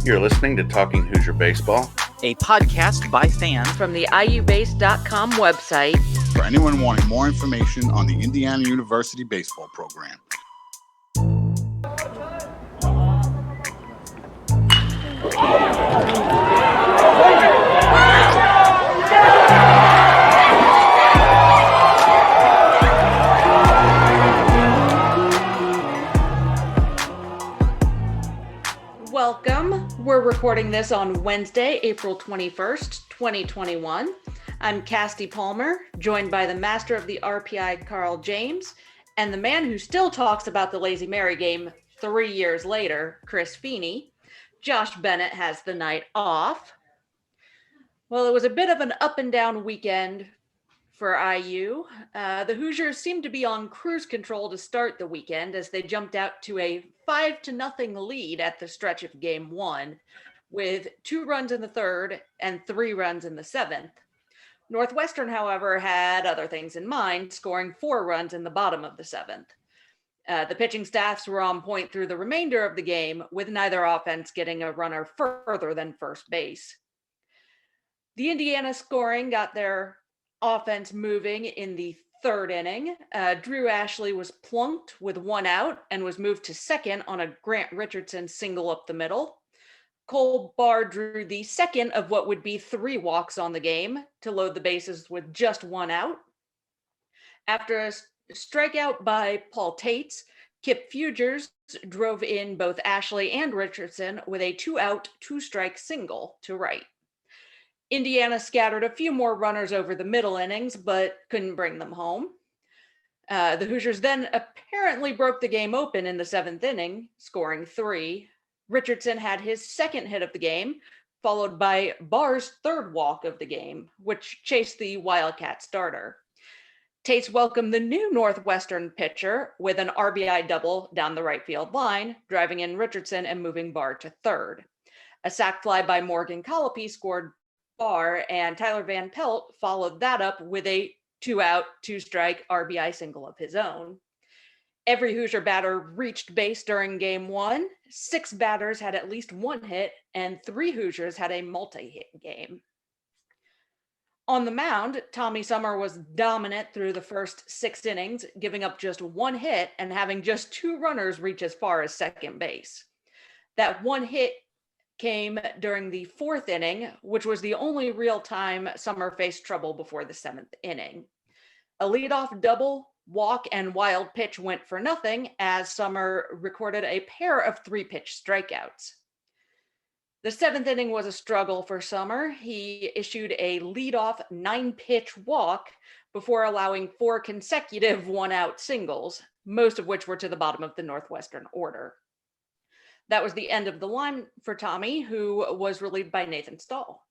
You're listening to Talking Hoosier Baseball, a podcast by fans from the iubase.com website. For anyone wanting more information on the Indiana University baseball program. Welcome. We're recording this on Wednesday, April 21st, 2021. I'm Casty Palmer, joined by the master of the RPI, Carl James, and the man who still talks about the Lazy Mary game 3 years later, Chris Feeney. Josh Bennett has the night off. Well, it was a bit of an up and down weekend for IU. The Hoosiers seemed to be on cruise control to start the weekend as they jumped out to a 5-0 lead at the stretch of game one, with 2 runs in the third and 3 runs in the seventh. Northwestern, however, had other things in mind, scoring 4 runs in the bottom of the seventh. The pitching staffs were on point through the remainder of the game, with neither offense getting a runner further than first base. The Indiana scoring got their offense moving in the third inning. Drew Ashley was plunked with 1 out and was moved to second on a Grant Richardson single up the middle. Cole Barr drew the second of what would be 3 walks on the game to load the bases with just 1 out. After a strikeout by Paul Tates, Kip Fugers drove in both Ashley and Richardson with a 2-out, 2-strike single to right. Indiana scattered a few more runners over the middle innings, but couldn't bring them home. The Hoosiers then apparently broke the game open in the 7th inning, scoring 3. Richardson had his second hit of the game, followed by Barr's third walk of the game, which chased the Wildcat starter. Tates welcomed the new Northwestern pitcher with an RBI double down the right field line, driving in Richardson and moving Barr to third. A sac fly by Morgan Colopy scored Barr, and Tyler Van Pelt followed that up with a 2-out, 2-strike RBI single of his own. Every Hoosier batter reached base during game one. 6 batters had at least 1 hit, and 3 Hoosiers had a multi-hit game. On the mound, Tommy Summer was dominant through the first 6 innings, giving up just 1 hit and having just 2 runners reach as far as second base. That 1 hit came during the 4th inning, which was the only real time Summer faced trouble before the 7th inning. A leadoff double, walk, and wild pitch went for nothing as Summer recorded a pair of 3-pitch strikeouts. The 7th inning was a struggle for Summer. He issued a leadoff 9-pitch walk before allowing 4 consecutive 1-out singles, most of which were to the bottom of the Northwestern order. That was the end of the line for Tommy, who was relieved by Nathan Stahl.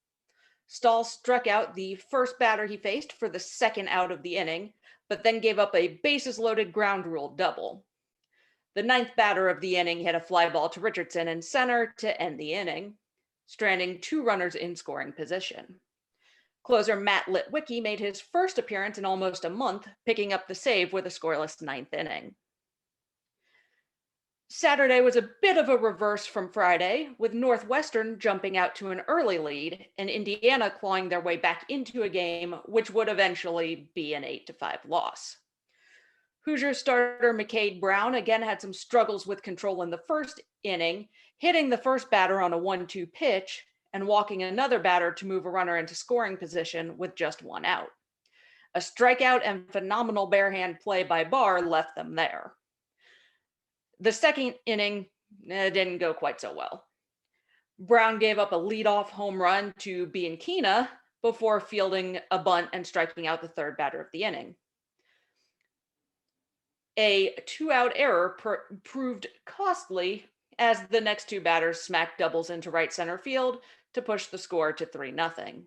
Stahl struck out the first batter he faced for the 2nd out of the inning, but then gave up a bases-loaded ground rule double. The 9th batter of the inning hit a fly ball to Richardson in center to end the inning, stranding 2 runners in scoring position. Closer Matt Litwicki made his first appearance in almost a month, picking up the save with a scoreless 9th inning. Saturday was a bit of a reverse from Friday, with Northwestern jumping out to an early lead and Indiana clawing their way back into a game which would eventually be an 8-5 loss. Hoosier starter McCade Brown again had some struggles with control in the first inning, hitting the first batter on a 1-2 pitch and walking another batter to move a runner into scoring position with just 1 out. A strikeout and phenomenal barehand play by Barr left them there. The 2nd inning didn't go quite so well. Brown gave up a leadoff home run to Bianchina before fielding a bunt and striking out the 3rd batter of the inning. A 2-out error proved costly as the next 2 batters smacked doubles into right center field to push the score to 3-0.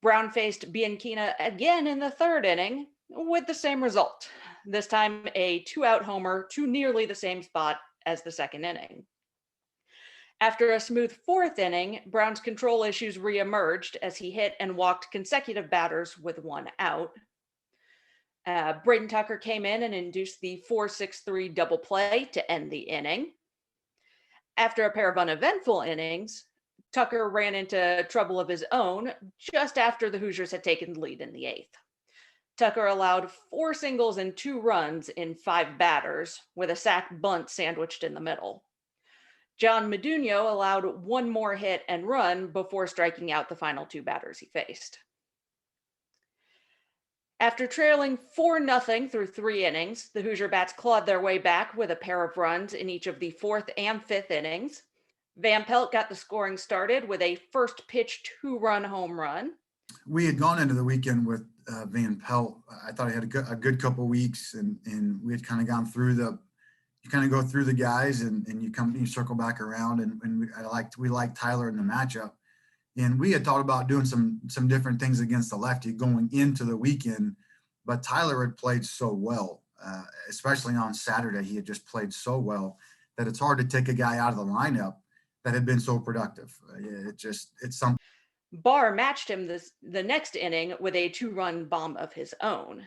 Brown faced Bianchina again in the 3rd inning with the same result. This time a 2-out homer to nearly the same spot as the 2nd inning. After a smooth 4th inning, Brown's control issues reemerged as he hit and walked consecutive batters with 1 out. Braden Tucker came in and induced the 4-6-3 double play to end the inning. After a pair of uneventful innings, Tucker ran into trouble of his own just after the Hoosiers had taken the lead in the 8th. Tucker allowed 4 singles and 2 runs in 5 batters, with a sac bunt sandwiched in the middle. John Meduno allowed 1 more hit and run before striking out the final 2 batters he faced. After trailing 4-0 through 3 innings, the Hoosier bats clawed their way back with a pair of runs in each of the 4th and 5th innings. Van Pelt got the scoring started with a first pitch 2-run home run. We had gone into the weekend with Van Pelt. I thought he had a good couple of weeks, and we had kind of gone through you kind of go through the guys, and you circle back around, and we liked Tyler in the matchup. And we had thought about doing some different things against the lefty going into the weekend, but Tyler had played so well, especially on Saturday. He had just played so well that it's hard to take a guy out of the lineup that had been so productive. It's something. Barr matched him the next inning with a 2-run bomb of his own.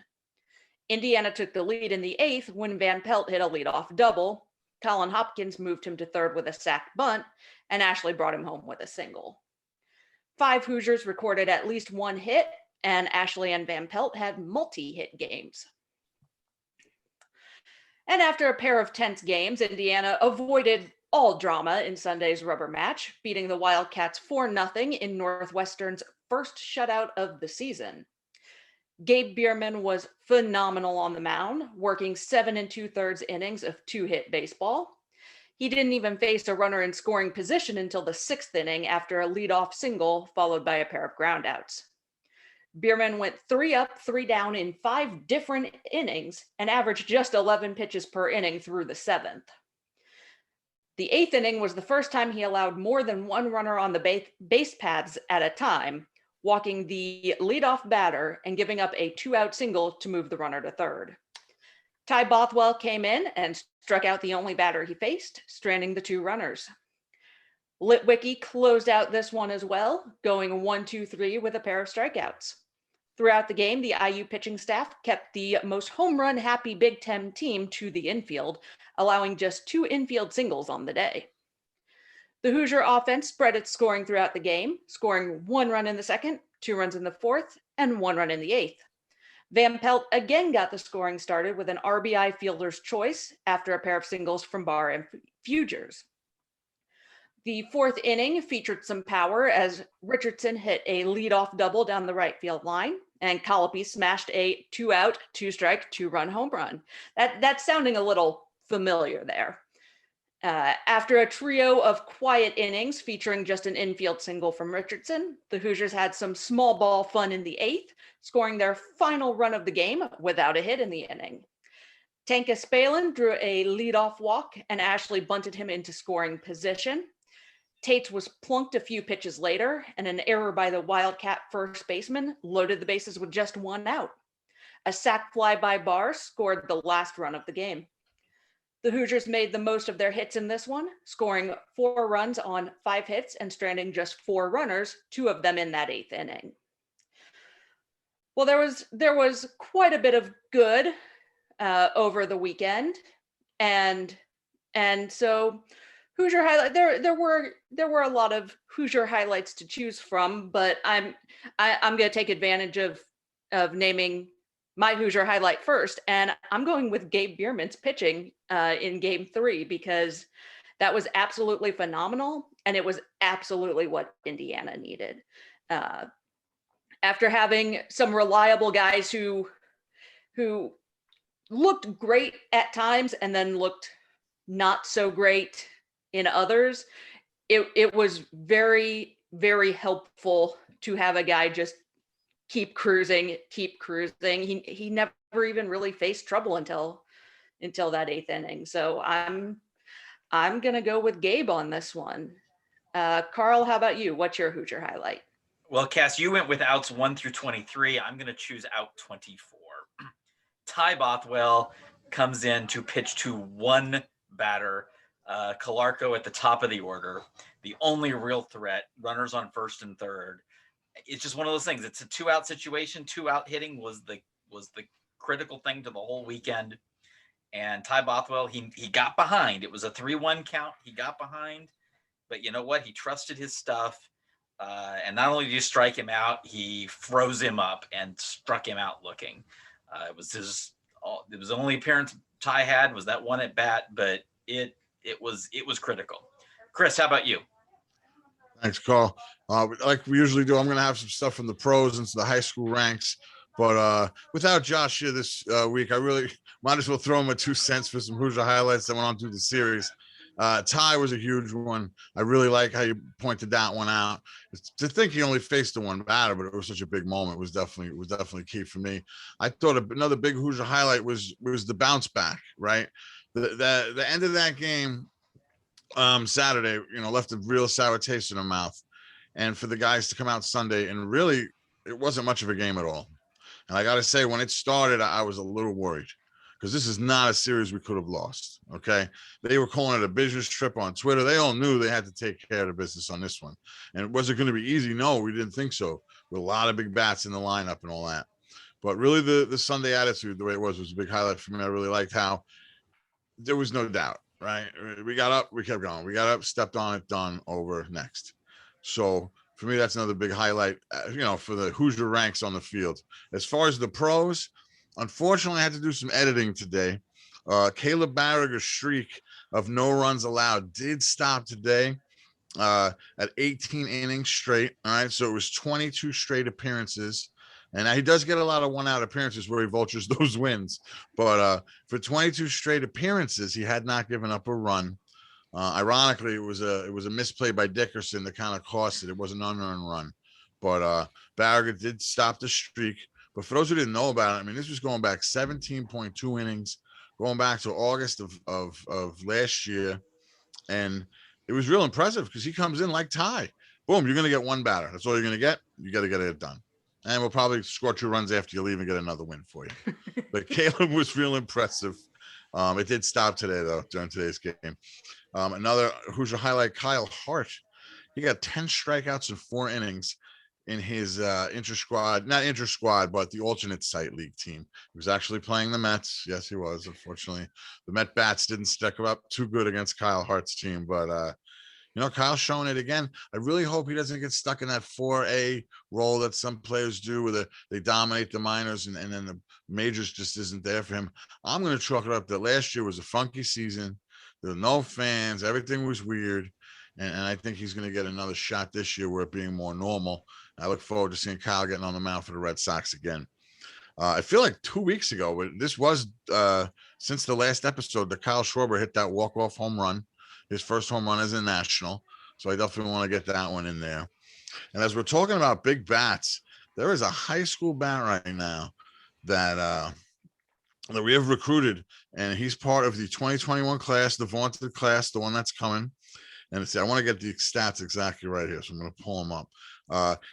Indiana took the lead in the 8th when Van Pelt hit a leadoff double. Colin Hopkins moved him to third with a sac bunt, and Ashley brought him home with a single. 5 Hoosiers recorded at least 1 hit, and Ashley and Van Pelt had multi-hit games. And after a pair of tense games, Indiana avoided all drama in Sunday's rubber match, beating the Wildcats 4-0 in Northwestern's first shutout of the season. Gabe Bierman was phenomenal on the mound, working 7 2/3 innings of 2-hit baseball. He didn't even face a runner in scoring position until the 6th inning after a leadoff single followed by a pair of groundouts. Bierman went 3 up, 3 down in 5 different innings and averaged just 11 pitches per inning through the 7th. The 8th inning was the first time he allowed more than 1 runner on the base paths at a time, walking the leadoff batter and giving up a 2-out single to move the runner to third. Ty Bothwell came in and struck out the only batter he faced, stranding the 2 runners. Litwicki closed out this one as well, going 1-2-3 with a pair of strikeouts. Throughout the game, the IU pitching staff kept the most home run happy Big Ten team to the infield, allowing just 2 infield singles on the day. The Hoosier offense spread its scoring throughout the game, scoring 1 run in the 2nd, 2 runs in the 4th, and 1 run in the 8th. Van Pelt again got the scoring started with an RBI fielder's choice after a pair of singles from Barr and Fugers. The 4th inning featured some power as Richardson hit a leadoff double down the right field line, and Colopy smashed a 2-out, 2-strike, 2-run home run. That's sounding a little familiar there. After a trio of quiet innings featuring just an infield single from Richardson, the Hoosiers had some small ball fun in the 8th, scoring their final run of the game without a hit in the inning. Tanka Spalin drew a leadoff walk, and Ashley bunted him into scoring position. Tates was plunked a few pitches later, and an error by the Wildcat first baseman loaded the bases with just 1 out. A sac fly by Barr scored the last run of the game. The Hoosiers made the most of their hits in this one, scoring 4 runs on 5 hits and stranding just 4 runners, 2 of them in that 8th inning. Well, there was quite a bit of good over the weekend, and so Hoosier highlight. There were a lot of Hoosier highlights to choose from, but I'm going to take advantage of naming my Hoosier highlight first, and I'm going with Gabe Bierman's pitching in Game 3 because that was absolutely phenomenal, and it was absolutely what Indiana needed. After having some reliable guys who looked great at times and then looked not so great in others, it was very, very helpful to have a guy just keep cruising. He never even really faced trouble until that 8th inning. So I'm gonna go with Gabe on this one. Carl, how about you? What's your Hoosier highlight? Well, Cass, you went with outs 1 through 23. I'm going to choose out 24. Ty Bothwell comes in to pitch to 1 batter, Calarco at the top of the order, the only real threat, runners on first and third. It's just one of those things. It's a 2-out situation. 2-out hitting was the critical thing to the whole weekend. And Ty Bothwell, he got behind. It was a 3-1 count. He got behind, but you know what? He trusted his stuff. And not only did you strike him out, he froze him up and struck him out looking. It was the only appearance Ty had was that one at bat, but it was critical. Chris, how about you? Thanks, Carl. Like we usually do, I'm going to have some stuff from the pros into the high school ranks. But without Josh here this week, I really might as well throw him a 2 cents for some Hoosier highlights that went on through the series. Ty was a huge one. I really like how you pointed that one out. To think he only faced the one batter, but it was such a big moment was definitely key for me. I thought another big Hoosier highlight was the bounce back, right? The end of that game Saturday, left a real sour taste in their mouth. And for the guys to come out Sunday and really, it wasn't much of a game at all. And I got to say, when it started, I was a little worried because this is not a series we could have lost. Okay. They were calling it a business trip on Twitter. They all knew they had to take care of the business on this one. And was it going to be easy? No, we didn't think so. With a lot of big bats in the lineup and all that. But really the Sunday attitude, the way it was a big highlight for me. I really liked how there was no doubt, right? We got up, we kept going. We got up, stepped on it, done, over, next. So for me, that's another big highlight, for the Hoosier ranks on the field. As far as the pros, unfortunately, I had to do some editing today. Caleb Barriger's streak of no runs allowed did stop today at 18 innings straight. All right, so it was 22 straight appearances. And he does get a lot of one-out appearances where he vultures those wins. But for 22 straight appearances, he had not given up a run. Ironically, it was a misplay by Dickerson that kind of cost it. It was an unearned run. But Barriger did stop the streak. But for those who didn't know about it, I mean, this was going back 17.2 innings, going back to August of last year. And it was real impressive because he comes in like Ty. Boom, you're going to get one batter. That's all you're going to get. You got to get it done. And we'll probably score 2 runs after you leave and get another win for you. But Caleb was real impressive. It did stop today, though, during today's game. Another Hoosier highlight, Kyle Hart. He got 10 strikeouts in 4 innings in his not inter-squad, but the alternate site league team. He was actually playing the Mets. Yes, he was. Unfortunately, the Met bats didn't stack up too good against Kyle Hart's team, but Kyle's showing it again. I really hope he doesn't get stuck in that 4A role that some players do where they dominate the minors and then the majors just isn't there for him. I'm going to chalk it up that last year was a funky season. There were no fans. Everything was weird. And I think he's going to get another shot this year where it being more normal. I look forward to seeing Kyle getting on the mound for the Red Sox again. I feel like 2 weeks ago, but this was since the last episode that Kyle Schwarber hit that walk-off home run. His first home run as a national. So I definitely want to get that one in there. And as we're talking about big bats, there is a high school bat right now that we have recruited, and he's part of the 2021 class, the vaunted class, the one that's coming. And I want to get the stats exactly right here, so I'm going to pull him up.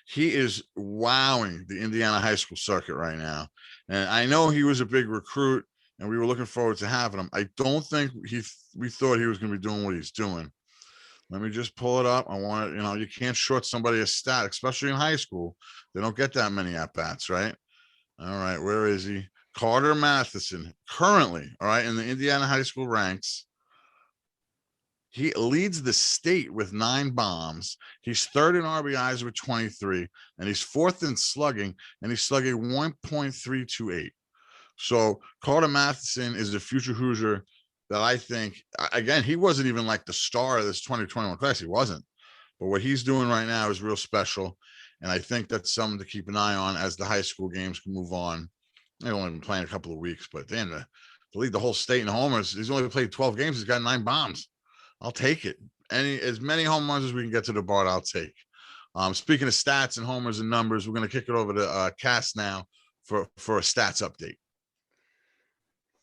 He is wowing the Indiana high school circuit right now. And I know he was a big recruit, and we were looking forward to having him. I don't think we thought he was going to be doing what he's doing. Let me just pull it up. I want to, you can't short somebody a stat, especially in high school. They don't get that many at-bats, right? All right, where is he? Carter Matheson, currently, all right, in the Indiana high school ranks. He leads the state with 9 bombs. He's 3rd in RBIs with 23, and he's 4th in slugging, and he's slugging 1.328. So Carter Matheson is a future Hoosier that I think, again, he wasn't even like the star of this 2021 class. He wasn't. But what he's doing right now is real special. And I think that's something to keep an eye on as the high school games can move on. They've only been playing a couple of weeks, but then to lead the whole state in homers, he's only played 12 games. He's got 9 bombs. I'll take it. As many home runs as we can get to the bar, I'll take. Speaking of stats and homers and numbers, we're going to kick it over to Cass now for a stats update.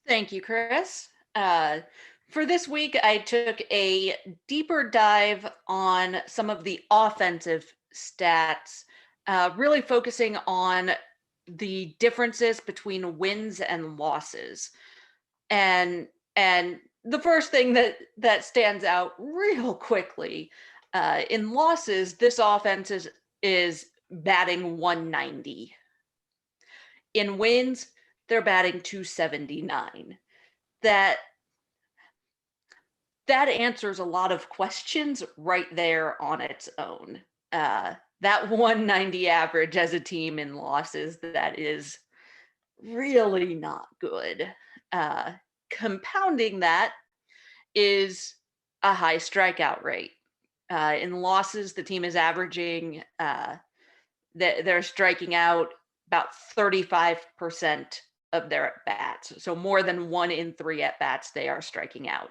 Thank you, Chris. For this week, I took a deeper dive on some of the offensive stats, really focusing on the differences between wins and losses. And the first thing that stands out real quickly, in losses, this offense is batting 190. In wins, they're batting 279. that answers a lot of questions right there on its own. That 190 average as a team in losses, that is really not good. Compounding that is a high strikeout rate. In losses, the team is averaging, they're striking out about 35% of their at-bats. So more than 1 in 3 at-bats, they are striking out.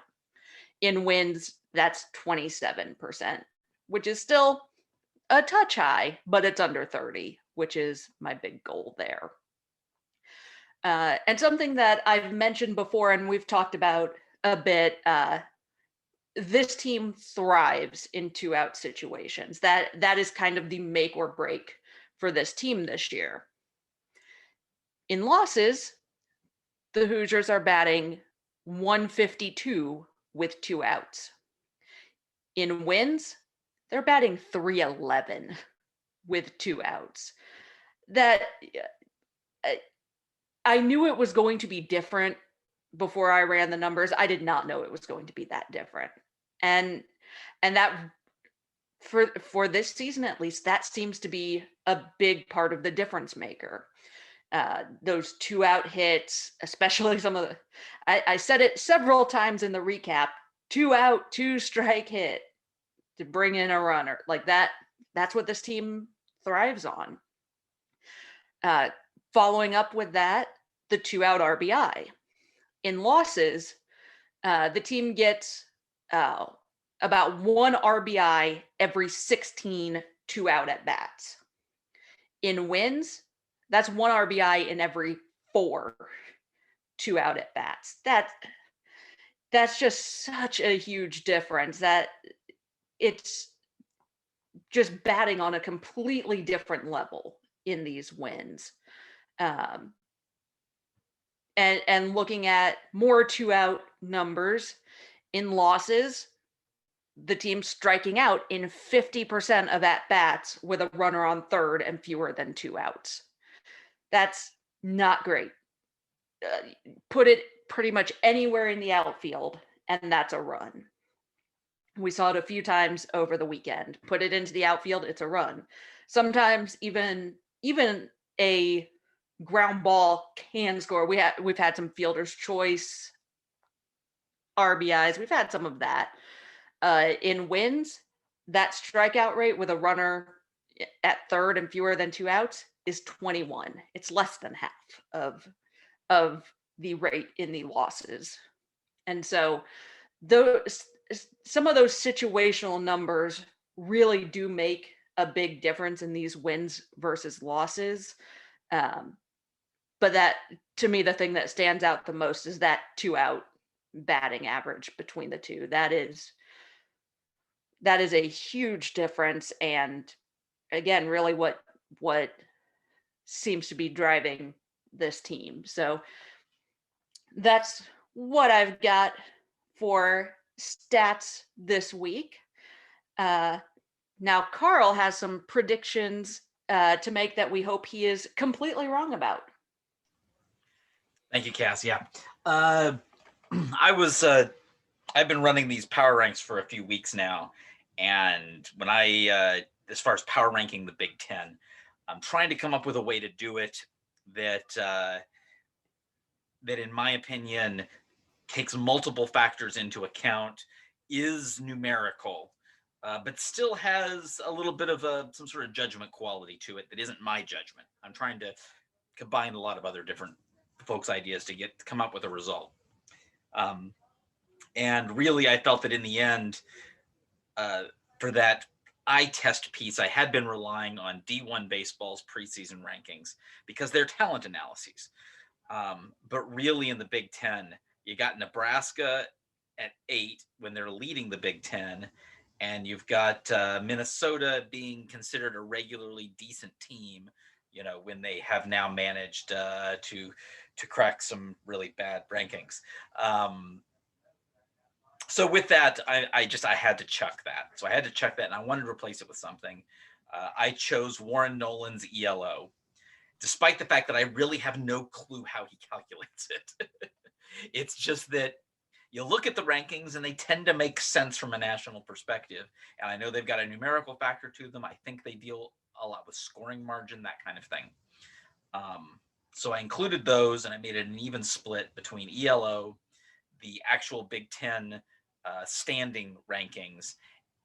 In wins, that's 27%, which is still a touch high, but it's under 30, which is my big goal there. And something that I've mentioned before, and we've talked about a bit, this team thrives in 2-out situations. That is kind of the make or break for this team this year. In losses, the Hoosiers are batting 152 with 2 outs. In wins, they're batting 311 with 2 outs. That I knew it was going to be different before I ran the numbers. I did not know it was going to be that different. And that for this season, at least, that seems to be a big part of the difference maker. Those 2-out hits, especially some of the, I said it several times in the recap, 2-out, 2-strike hit to bring in a runner like that. That's what this team thrives on. Following up with that, the 2-out RBI. In losses, the team gets about 1 RBI every 16 2-out at bats. In wins, that's 1 RBI in every 4 2-out at bats. That's just such a huge difference, that it's just batting on a completely different level in these wins. And looking at more 2-out numbers in losses, the team striking out in 50% of at-bats with a runner on third and fewer than 2 outs. That's not great. Put it pretty much anywhere in the outfield, and that's a run. We saw it a few times over the weekend. Put it into the outfield, it's a run. Sometimes even a ground ball can score. We've had some fielder's choice RBIs. We've had some of that. In wins, that strikeout rate with a runner at third and fewer than 2 outs is 21. It's less than half of the rate in the losses. And so some of those situational numbers really do make a big difference in these wins versus losses. But that, to me, the thing that stands out the most is that 2-out batting average between the two. That is a huge difference, and again, really what seems to be driving this team. So that's what I've got for stats this week. Now Carl has some predictions to make that we hope he is completely wrong about. Thank you, Cass. Yeah. I've been running these power ranks for a few weeks now. And when as far as power ranking the Big Ten, I'm trying to come up with a way to do it that in my opinion, takes multiple factors into account, is numerical, but still has a little bit of some sort of judgment quality to it that isn't my judgment. I'm trying to combine a lot of other different folks' ideas to come up with a result. And really, I felt that in the end, for that eye test piece, I had been relying on D1 baseball's preseason rankings because they're talent analyses. But really in the Big Ten, you got Nebraska at 8 when they're leading the Big Ten, and you've got Minnesota being considered a regularly decent team, when they have now managed to crack some really bad rankings. So with that, I had to chuck that. So I had to chuck that, and I wanted to replace it with something. I chose Warren Nolan's ELO. despite the fact that I really have no clue how he calculates it. It's just that you look at the rankings and they tend to make sense from a national perspective. And I know they've got a numerical factor to them. I think they deal a lot with scoring margin, that kind of thing. So I included those, and I made it an even split between ELO, the actual Big Ten standing rankings,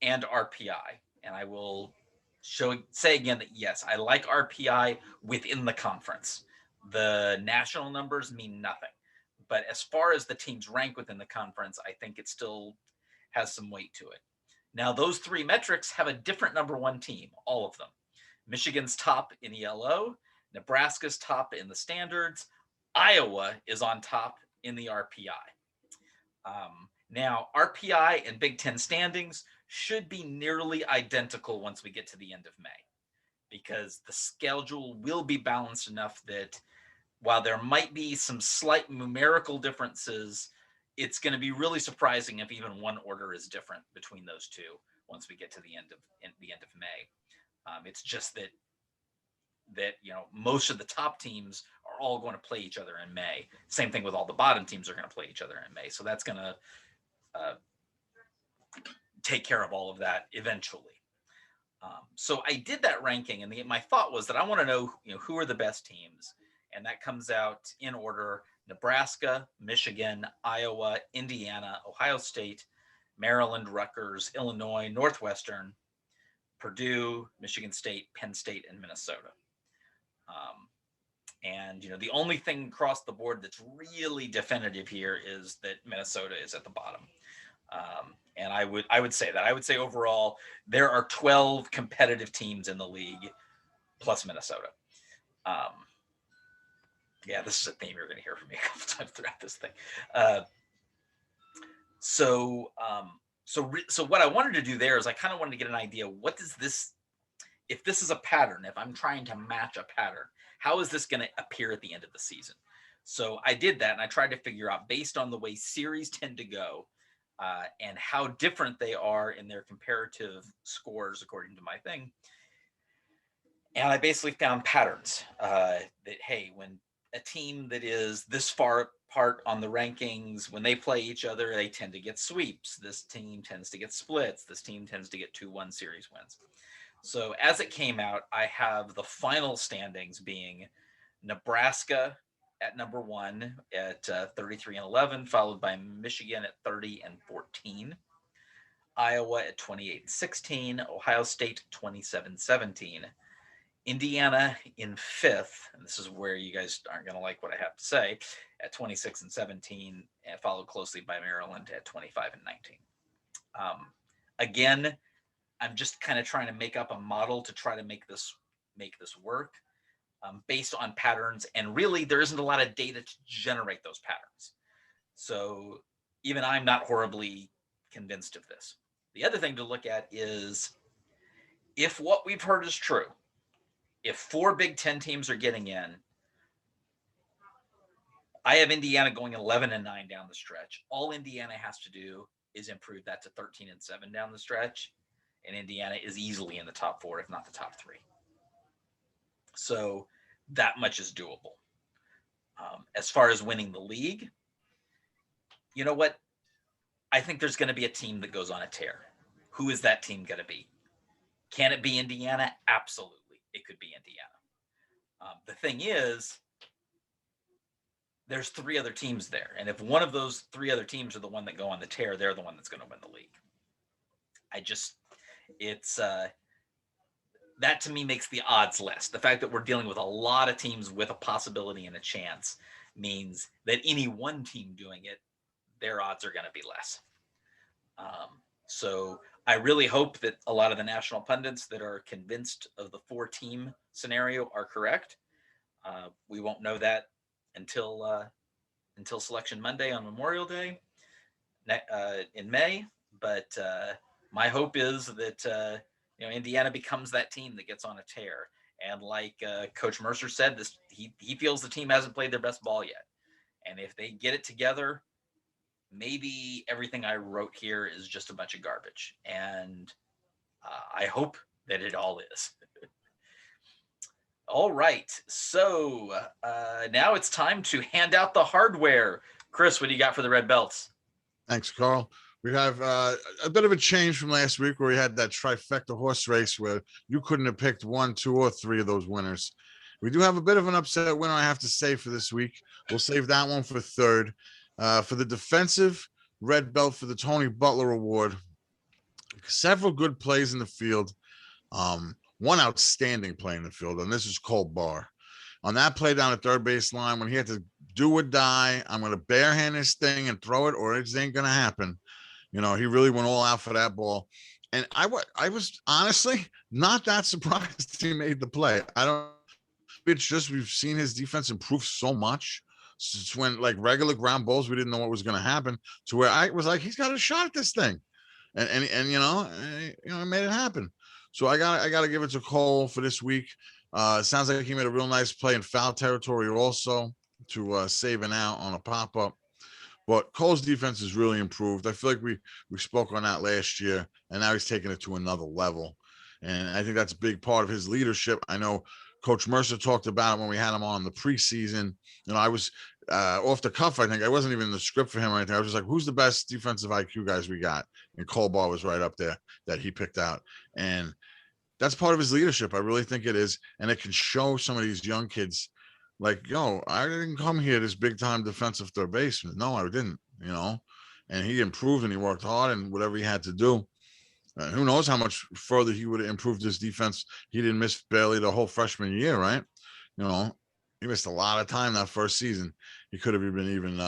and RPI. And I will say again that yes, I like RPI within the conference. The national numbers mean nothing. But as far as the teams rank within the conference, I think it still has some weight to it. Now, those three metrics have a different number one team, all of them. Michigan's top in ELO, Nebraska's top in the standards, Iowa is on top in the RPI. Now, RPI and Big Ten standings should be nearly identical once we get to the end of May, because the schedule will be balanced enough that while there might be some slight numerical differences, it's going to be really surprising if even one order is different between those two once we get to the end of May. It's just that most of the top teams are all going to play each other in May. Same thing with all the bottom teams are going to play each other in May. So that's going to take care of all of that eventually. So I did that ranking, and my thought was that I want to know, who are the best teams, and that comes out in order: Nebraska, Michigan, Iowa, Indiana, Ohio State, Maryland, Rutgers, Illinois, Northwestern, Purdue, Michigan State, Penn State, and Minnesota. And the only thing across the board that's really definitive here is that Minnesota is at the bottom. And I would say that. I would say overall there are 12 competitive teams in the league plus Minnesota. Yeah, this is a theme you're going to hear from me a couple times throughout this thing. So what I wanted to do there is I kind of wanted to get an idea, what does this, if this is a pattern, if I'm trying to match a pattern, how is this going to appear at the end of the season? So I did that, and I tried to figure out, based on the way series tend to go and how different they are in their comparative scores, according to my thing. And I basically found patterns that, hey, when a team that is this far apart on the rankings, when they play each other, they tend to get sweeps. This team tends to get splits. This team tends to get 2-1 series wins. So as it came out, I have the final standings being Nebraska at number 1 at 33-11, followed by Michigan at 30-14, Iowa at 28-16, Ohio State 27-17, Indiana in 5th, and this is where you guys aren't going to like what I have to say, at 26-17, and followed closely by Maryland at 25-19. Again, I'm just kind of trying to make up a model to try to make this work based on patterns, and really there isn't a lot of data to generate those patterns. So even I'm not horribly convinced of this. The other thing to look at is, if what we've heard is true, if 4 Big Ten teams are getting in, I have Indiana going 11-9 down the stretch. All Indiana has to do is improve that to 13-7 down the stretch, and Indiana is easily in the top 4, if not the top 3. So that much is doable. As far as winning the league, you know what? I think there's going to be a team that goes on a tear. Who is that team going to be? Can it be Indiana? Absolutely. It could be Indiana. The thing is, there's 3 other teams there. And if one of those 3 other teams are the one that go on the tear, they're the one that's going to win the league. That to me makes the odds less. The fact that we're dealing with a lot of teams with a possibility and a chance means that any one team doing it, their odds are going to be less. So I really hope that a lot of the national pundits that are convinced of the 4-team scenario are correct. We won't know that until Selection Monday on Memorial Day in May. But my hope is that Indiana becomes that team that gets on a tear. And like Coach Mercer said, he feels the team hasn't played their best ball yet. And if they get it together, maybe everything I wrote here is just a bunch of garbage. And I hope that it all is. All right. So now it's time to hand out the hardware. Chris, what do you got for the red belts? Thanks, Carl. We have a bit of a change from last week where we had that trifecta horse race where you couldn't have picked 1, 2, or 3 of those winners. We do have a bit of an upset winner, I have to say, for this week. We'll save that one for third. For the defensive red belt for the Tony Butler Award, several good plays in the field. One outstanding play in the field, and this is Cole Barr. On that play down at third base line, when he had to do or die, I'm going to barehand this thing and throw it, or it ain't going to happen. He really went all out for that ball. And I was honestly not that surprised he made the play. It's just we've seen his defense improve so much since when, like, regular ground balls, we didn't know what was going to happen, to where I was like, he's got a shot at this thing. And it made it happen. So I got to give it to Cole for this week. It sounds like he made a real nice play in foul territory also to save an out on a pop-up. But Cole's defense has really improved. I feel like we spoke on that last year, and now he's taking it to another level. And I think that's a big part of his leadership. I know Coach Mercer talked about it when we had him on in the preseason. I was off the cuff. I think I wasn't even in the script for him or anything. I was just like, who's the best defensive IQ guys we got? And Cole Barr was right up there that he picked out. And that's part of his leadership. I really think it is. And it can show some of these young kids, like, I didn't come here this big time defensive third baseman. No, I didn't, and he improved and he worked hard and whatever he had to do. Who knows how much further he would have improved his defense. He didn't miss barely the whole freshman year, right? He missed a lot of time that first season. He could have been even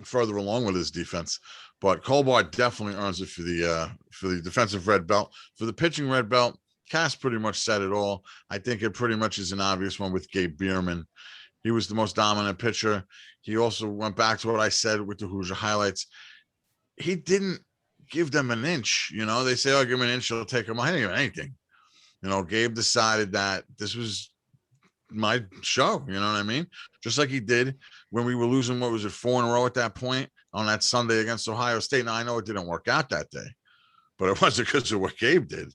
further along with his defense. But Cole Barr definitely earns it for the defensive red belt. For the pitching red belt, Cass pretty much said it all. I think it pretty much is an obvious one with Gabe Bierman. He was the most dominant pitcher. He also went back to what I said with the Hoosier highlights. He didn't give them an inch. They say, give him an inch, he'll take him. I didn't give him anything. Gabe decided that this was my show. You know what I mean? Just like he did when we were losing, 4 in a row at that point on that Sunday against Ohio State. Now, I know it didn't work out that day, but it wasn't because of what Gabe did.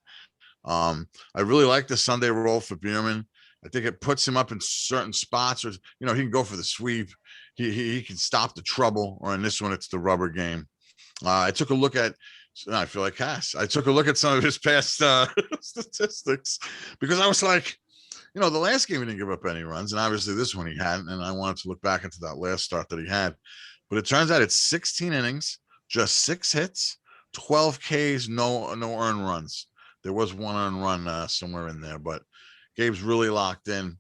I really like the Sunday roll for Bierman. I think it puts him up in certain spots, or he can go for the sweep. He can stop the trouble, or in this one, it's the rubber game. I took a look at. I feel like Cass. I took a look at some of his past statistics because I was like, the last game he didn't give up any runs, and obviously this one he hadn't. And I wanted to look back into that last start that he had, but it turns out it's 16 innings, just 6 hits, 12 Ks, no earned runs. There was 1 earned run somewhere in there, but Gabe's really locked in.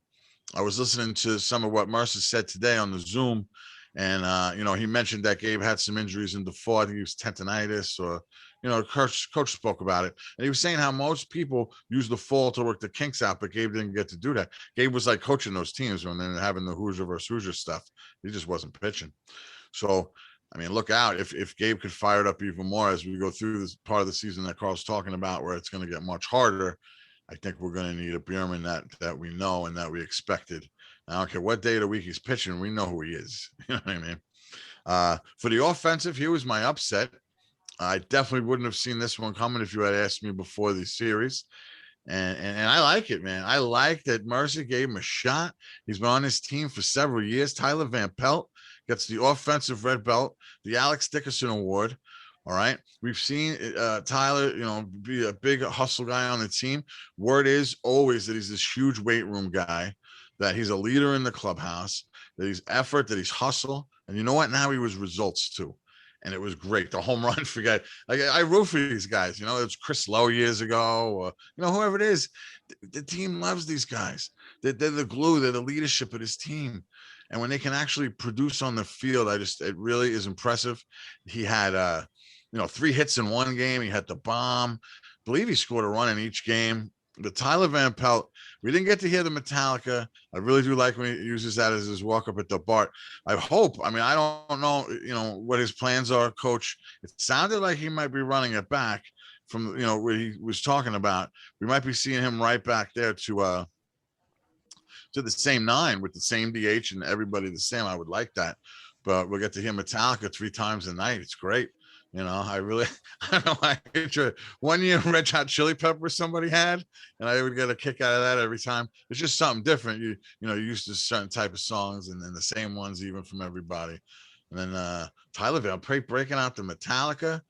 I was listening to some of what Mercer said today on the Zoom, and he mentioned that Gabe had some injuries in the fall. I think he was tendonitis, or coach spoke about it, and he was saying how most people use the fall to work the kinks out, but Gabe didn't get to do that. Gabe was like coaching those teams when they're having the Hoosier versus Hoosier stuff. He just wasn't pitching. So, look out if Gabe could fire it up even more as we go through this part of the season that Carl's talking about, where it's going to get much harder. I think we're going to need a Bierman that we know and that we expected. I don't care what day of the week he's pitching, we know who he is. You know what I mean? For the offensive, here was my upset. I definitely wouldn't have seen this one coming if you had asked me before the series. And I like it, man. I like that Mercer gave him a shot. He's been on his team for several years. Tyler Van Pelt gets the offensive red belt, the Alex Dickerson Award. All right. We've seen Tyler, be a big hustle guy on the team. Word is always that he's this huge weight room guy, that he's a leader in the clubhouse, that he's effort, that he's hustle. And you know what? Now he was results too. And it was great. The home run for guy. Like, I root for these guys. It was Chris Lowe years ago, or, whoever it is. The team loves these guys. They're the glue. They're the leadership of this team. And when they can actually produce on the field, it really is impressive. He had, 3 hits in one game. He had the bomb. I believe he scored a run in each game. The Tyler Van Pelt, we didn't get to hear the Metallica. I really do like when he uses that as his walk up at the Bart. I hope. I don't know, what his plans are, Coach. It sounded like he might be running it back from, what he was talking about. We might be seeing him right back there to the same 9 with the same DH and everybody the same. I would like that. but we'll get to hear Metallica 3 times a night. It's great. You know, I don't know. I enjoy. One year, Red Hot Chili Peppers somebody had, and I would get a kick out of that every time. It's just something different. You know, you're used to certain type of songs, and then the same ones even from everybody. And then Tyler Van breaking out the Metallica.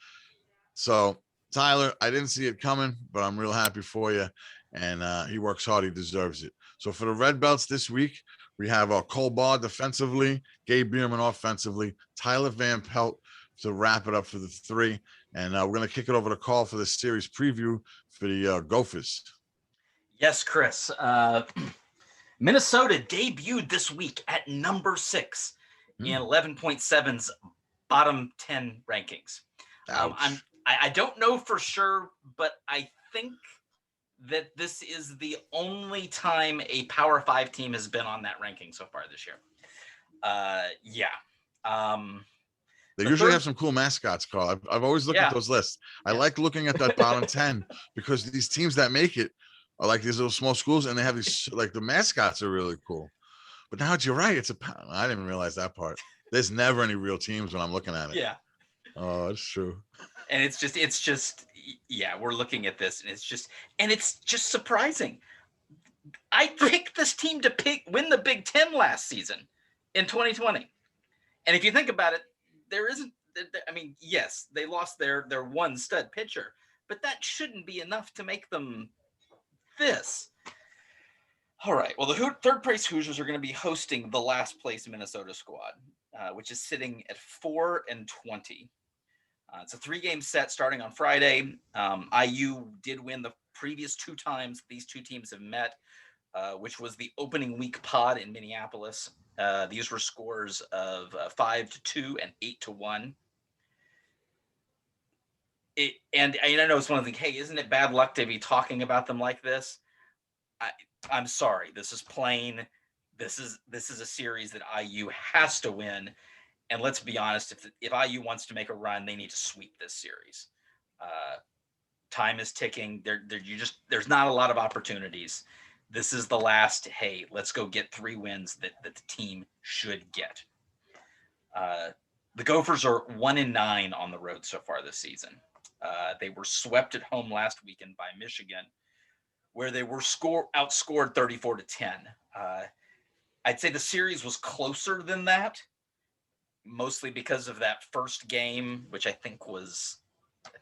So Tyler, I didn't see it coming, but I'm real happy for you. And he works hard. He deserves it. So for the Red Belts this week, we have Cole Barr defensively, Gabe Bierman offensively, Tyler Van Pelt to wrap it up for the 3. And we're going to kick it over to Carl for the series preview for the Gophers. Yes, Chris. Minnesota debuted this week at number 6 in 11.7's bottom 10 rankings. I don't know for sure, but I think that this is the only time a Power 5 team has been on that ranking so far this year. They usually have some cool mascots, Carl. I've always looked at those lists. I like looking at that bottom 10 because these teams that make it are like these little small schools, and they have these, like, the mascots are really cool. But now you're right. I didn't realize that part. There's never any real teams when I'm looking at it. Yeah. Oh, that's true. And it's just, we're looking at this, and it's just surprising. I picked this team to win the Big Ten last season in 2020. And if you think about it, yes, they lost their one stud pitcher, but that shouldn't be enough to make them this. All right. Well, the third place Hoosiers are going to be hosting the last place Minnesota squad, which is sitting at 4-20. It's a 3-game set starting on Friday. IU did win the previous 2 times these 2 teams have met, which was the opening week pod in Minneapolis. These were scores of 5-2 and 8-1. And I know it's one of the things, hey, isn't it bad luck to be talking about them like this? I'm sorry. This is plain. This is a series that IU has to win. And let's be honest, if IU wants to make a run, they need to sweep this series. Time is ticking. There's not a lot of opportunities. This is the last, hey, let's go get 3 wins that the team should get. The Gophers are 1-9 on the road so far this season. They were swept at home last weekend by Michigan, where they were outscored 34-10. I'd say the series was closer than that, mostly because of that first game, which I think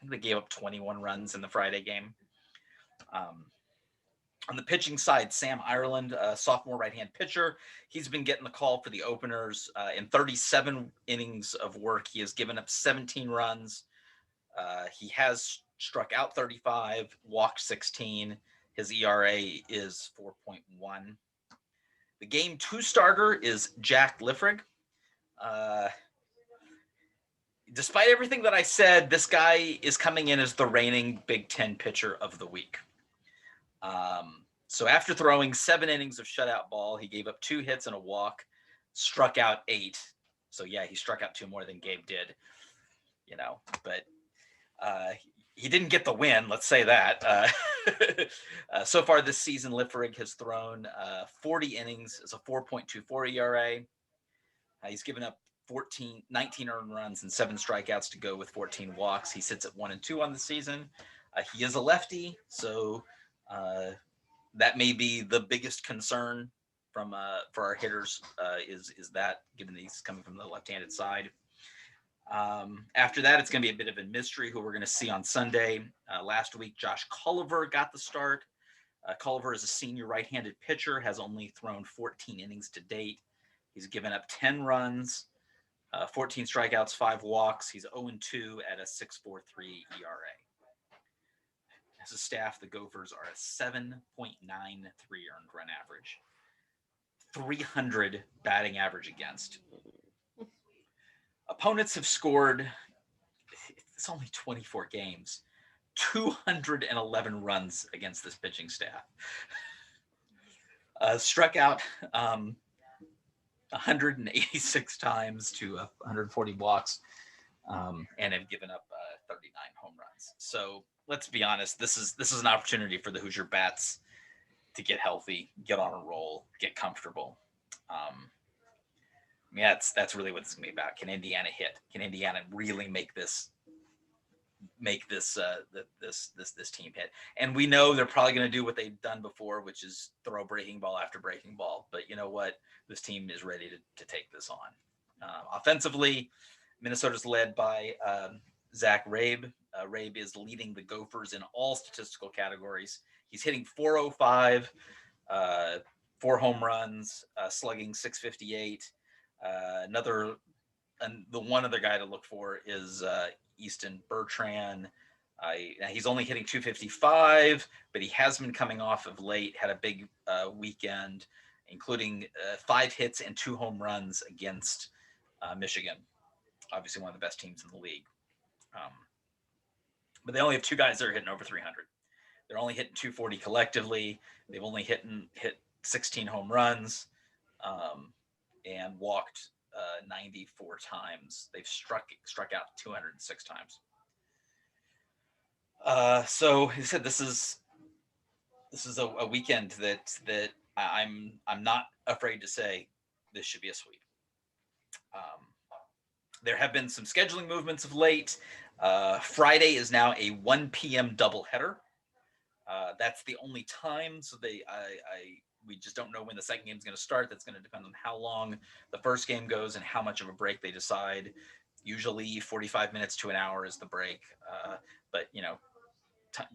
they gave up 21 runs in the Friday game. On the pitching side, Sam Ireland, a sophomore right-hand pitcher, he's been getting the call for the openers. In 37 innings of work, he has given up 17 runs. He has struck out 35, walked 16. His ERA is 4.1. The game 2 starter is Jack Liffrig. Despite everything that I said, this guy is coming in as the reigning Big Ten pitcher of the week. So after throwing 7 innings of shutout ball, he gave up 2 hits and a walk, struck out 8. So yeah, he struck out 2 more than Gabe did, but he didn't get the win. Let's say that. So far this season, Liffrig has thrown 40 innings as a 4.24 ERA. He's given up 19 earned runs and 7 strikeouts to go with 14 walks. He sits at 1-2 on the season. He is a lefty, so that may be the biggest concern for our hitters is that, given that he's coming from the left-handed side. After that, it's going to be a bit of a mystery who we're going to see on Sunday. Last week, Josh Culliver got the start. Culliver is a senior right-handed pitcher, has only thrown 14 innings to date. He's given up 10 runs, 14 strikeouts, 5 walks. He's 0-2 at a 6.43 ERA. As a staff, the Gophers are a 7.93 earned run average, 300 batting average against. Opponents have scored, it's only 24 games, 211 runs against this pitching staff. Struck out 186 times to 140 walks, and have given up 39 home runs. So let's be honest, this is an opportunity for the Hoosier Bats to get healthy, get on a roll, get comfortable. I mean, that's really what it's going to be about. Can Indiana hit? Can Indiana really make this this team hit? And we know they're probably going to do what they've done before, which is throw breaking ball after breaking ball. But you know what? This team is ready to take this on. Offensively, Minnesota's led by Zach Rabe. Rabe is leading the Gophers in all statistical categories. He's hitting 405, 4 home runs, slugging 658. The one other guy to look for is Easton Bertrand. He's only hitting 255, but he has been coming off of late, had a big weekend, including 5 hits and 2 home runs against Michigan. Obviously one of the best teams in the league. But they only have 2 guys that are hitting over 300. They're only hitting 240 collectively. They've only hit 16 home runs and walked 94 times. They've struck out 206 times. So he said this is a weekend that I'm not afraid to say this should be a sweep. There have been some scheduling movements of late. Friday is now a 1 p.m. doubleheader. That's the only time. So we just don't know when the second game is going to start. That's going to depend on how long the first game goes and how much of a break they decide. Usually 45 minutes to an hour is the break. But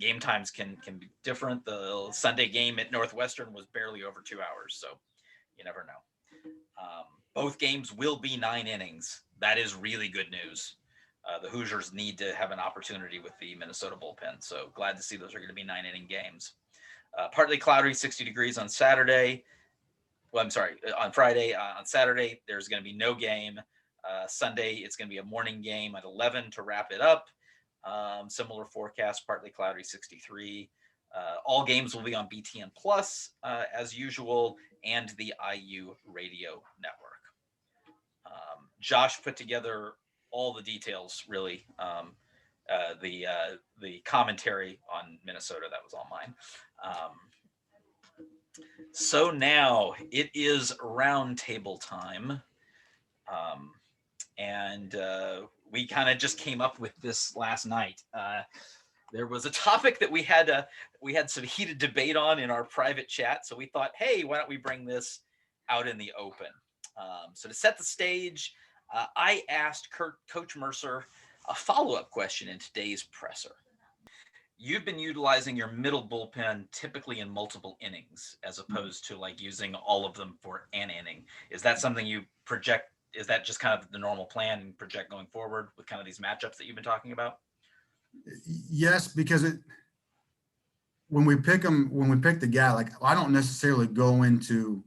game times can be different. The Sunday game at Northwestern was barely over 2 hours. So you never know. Both games will be 9 innings. That is really good news. The Hoosiers need to have an opportunity with the Minnesota bullpen. So glad to see those are going to be 9-inning games. Partly cloudy, 60 degrees on Saturday. Well, I'm sorry, on Friday. On Saturday, there's going to be no game. Sunday, it's going to be a morning game at 11 to wrap it up. Similar forecast, partly cloudy, 63. All games will be on BTN Plus, as usual, and the IU radio network. Josh put together all the details, really. The commentary on Minnesota, that was all mine. So now it is roundtable time. And we kind of just came up with this last night. There was a topic that we had some heated debate on in our private chat. So we thought, hey, why don't we bring this out in the open? So to set the stage, I asked Coach Mercer a follow-up question in today's presser. You've been utilizing your middle bullpen typically in multiple innings, as opposed to like using all of them for an inning. Is that something you project? Is that just kind of the normal plan and project going forward with kind of these matchups that you've been talking about? Yes, because when we pick the guy, like I don't necessarily go into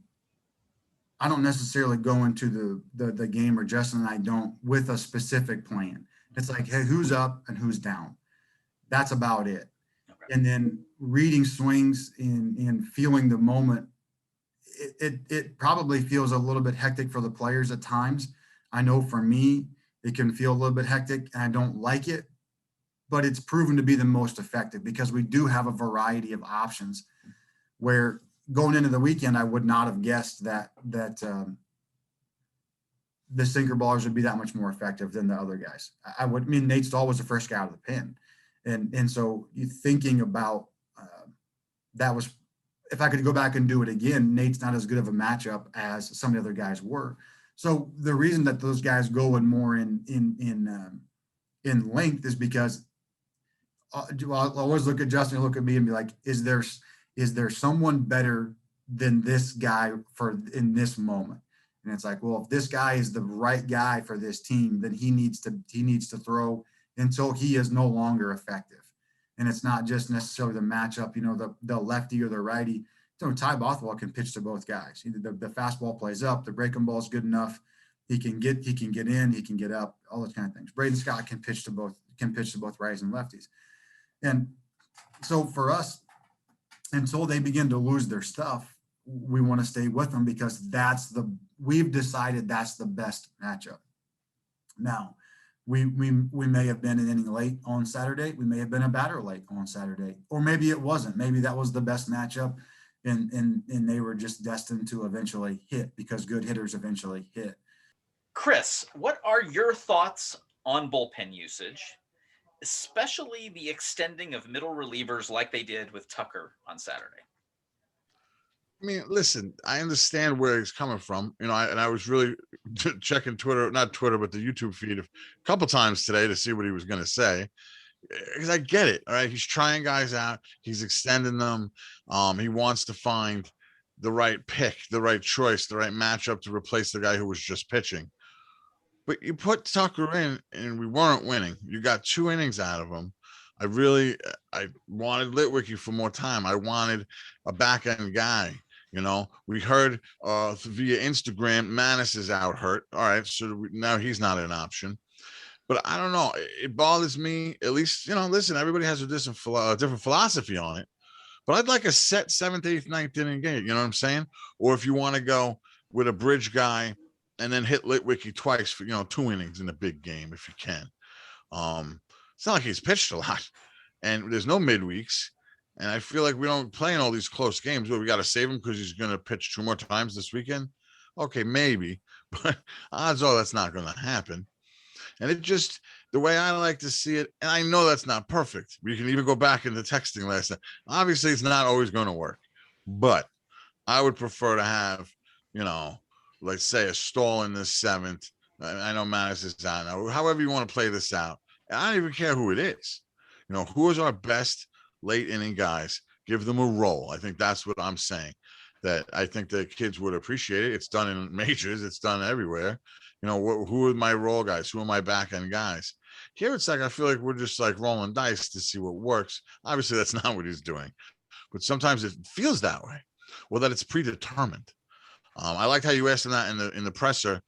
the game, or Justin and I don't, with a specific plan. It's like, hey, who's up and who's down? That's about it. Okay. And then reading swings and feeling the moment, it probably feels a little bit hectic for the players at times. I know for me, it can feel a little bit hectic and I don't like it, but it's proven to be the most effective because we do have a variety of options where going into the weekend, I would not have guessed that the sinker ballers would be that much more effective than the other guys. Nate Stahl was the first guy out of the pen. And so you thinking about that was, if I could go back and do it again, Nate's not as good of a matchup as some of the other guys were. So the reason that those guys go in more in length is because I'll always look at Justin, look at me and be like, is there someone better than this guy in this moment? And it's like, well, if this guy is the right guy for this team, then he needs to throw until he is no longer effective. And it's not just necessarily the matchup, the lefty or the righty. Ty Bothwell can pitch to both guys. Either the fastball plays up, the breaking ball is good enough. He can get in, he can get up, all those kind of things. Braden Scott can pitch to both righties and lefties. And so for us, until they begin to lose their stuff, we want to stay with them because we've decided that's the best matchup. Now, we may have been an inning late on Saturday. We may have been a batter late on Saturday, or maybe it wasn't. Maybe that was the best matchup, and they were just destined to eventually hit because good hitters eventually hit. Chris, what are your thoughts on bullpen usage, especially the extending of middle relievers like they did with Tucker on Saturday? I mean, listen, I understand where he's coming from, and I was really checking Twitter, not Twitter, but the YouTube feed a couple times today to see what he was going to say, because I get it. All right, he's trying guys out, he's extending them. He wants to find the right pick, the right choice, the right matchup to replace the guy who was just pitching. But you put Tucker in, and we weren't winning. You got 2 innings out of him. I wanted Litwicky for more time. I wanted a back end guy. We heard via Instagram, Manis is out hurt. All right, so now he's not an option. But I don't know. It bothers me. At least, listen, everybody has a different philosophy on it. But I'd like a set 7th, 8th, 9th inning game. You know what I'm saying? Or if you want to go with a bridge guy and then hit Litwicky twice for 2 innings in a big game if you can. It's not like he's pitched a lot, and there's no midweeks. And I feel like we don't play in all these close games where we got to save him because he's going to pitch 2 more times this weekend. Okay, maybe, but odds are that's not going to happen. And it just, the way I like to see it, and I know that's not perfect. We can even go back into texting last night. Obviously, it's not always going to work, but I would prefer to have, let's say a stall in the 7th. I know Manis is out now. However you want to play this out. And I don't even care who it is. Who is our best late inning guys? Give them a role. I think that's what I'm saying. That I think the kids would appreciate it. It's done in majors. It's done everywhere. Who are my role guys? Who are my back end guys? Here it's like I feel like we're just like rolling dice to see what works. Obviously, that's not what he's doing, but sometimes it feels that way. Well, that it's predetermined. I liked how you asked him that in the presser.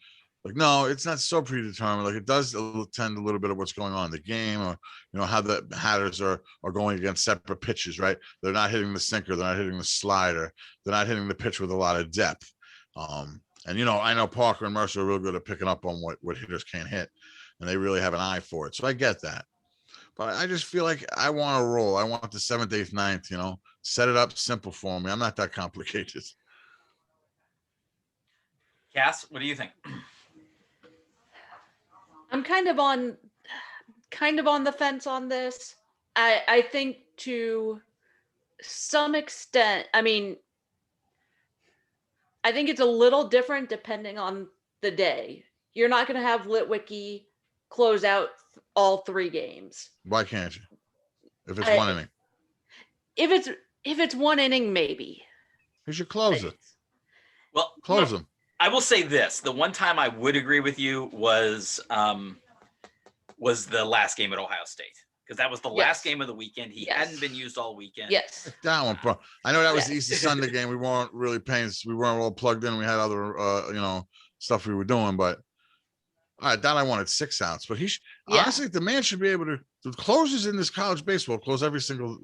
Like, no, it's not so predetermined. Like, it does tend a little bit of what's going on in the game, or how the Hatters are going against separate pitches, right? They're not hitting the sinker, they're not hitting the slider, they're not hitting the pitch with a lot of depth. And I know Parker and Mercer are real good at picking up on what hitters can't hit, and they really have an eye for it. So I get that. But I just feel like I want to roll. I want the 7th, 8th, 9th, set it up simple for me. I'm not that complicated. Cass, what do you think? I'm kind of on the fence on this. I think to some extent, I think it's a little different depending on the day. You're not going to have Litwicky close out all 3 games. Why can't you? If it's 1 inning. If it's 1 inning, maybe. You should close it. Well, close them. I will say this: the one time I would agree with you was the last game at Ohio State, because that was the last game of the weekend. He hadn't been used all weekend. Yes, that one, bro. I know that was the Easter Sunday game. We weren't really paying. We weren't all plugged in. We had other, stuff we were doing. But all right, that I wanted 6 outs. But honestly, the man should be able to. The closers in this college baseball close every single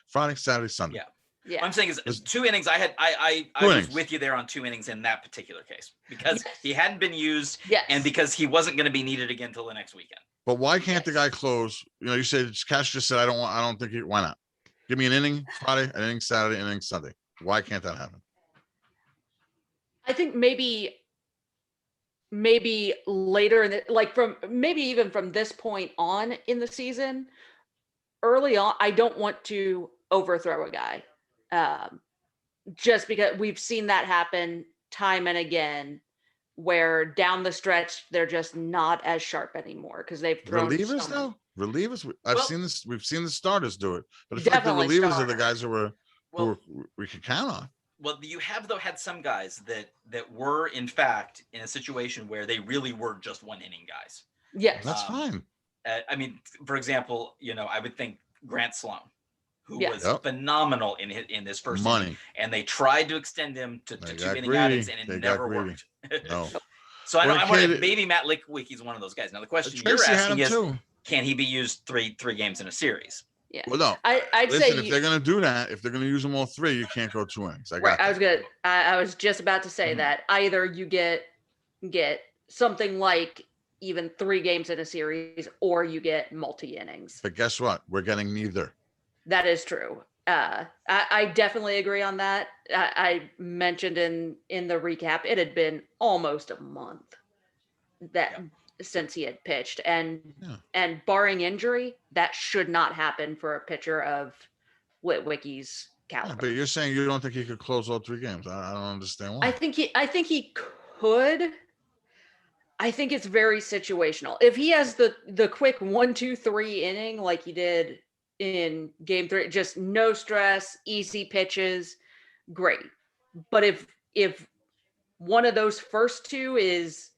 Friday, Saturday, Sunday. Yeah. Yeah. What I'm saying is 2 innings. I was with you there on 2 innings in that particular case, because he hadn't been used, and because he wasn't going to be needed again until the next weekend. But why can't the guy close? You said Cash just said I don't think he. Why not? Give me an inning Friday, an inning Saturday, an inning Sunday. Why can't that happen? I think maybe later in the, from this point on in the season, early on, I don't want to overthrow a guy. Just because we've seen that happen time and again, where down the stretch they're just not as sharp anymore because they've thrown relievers though. Relievers, seen this. We've seen the starters do it, but I feel like the relievers are the guys who we can count on. Well, you have had some guys that were in fact in a situation where they really were just 1 inning guys. Yes, that's fine. For example, I would think Grant Sloan, who was phenomenal in this first inning, and they tried to extend him to 2 inning outings, and it never worked. No. So I wonder, maybe Matt Litwicky's one of those guys. Now the question you're asking is, can he be used three games in a series? Yeah. Well, no. I'd Listen, say if they're going to do that, if they're going to use them all 3, you can't go 2 innings. I was just about to say that either you get something like even 3 games in a series, or you get multi innings. But guess what? We're getting neither. That is true. I definitely agree on that. I mentioned in the recap, it had been almost a month that since he had pitched, and Yeah. barring injury, that should not happen for a pitcher of Litwicky's Yeah, caliber. but you're saying you don't think he could close all 3 games. I don't understand why. I think he could. I think it's very situational. If he has the quick 1, 2, 3 inning like he did in game 3, just no stress, easy pitches, great. But if one of those first 2 is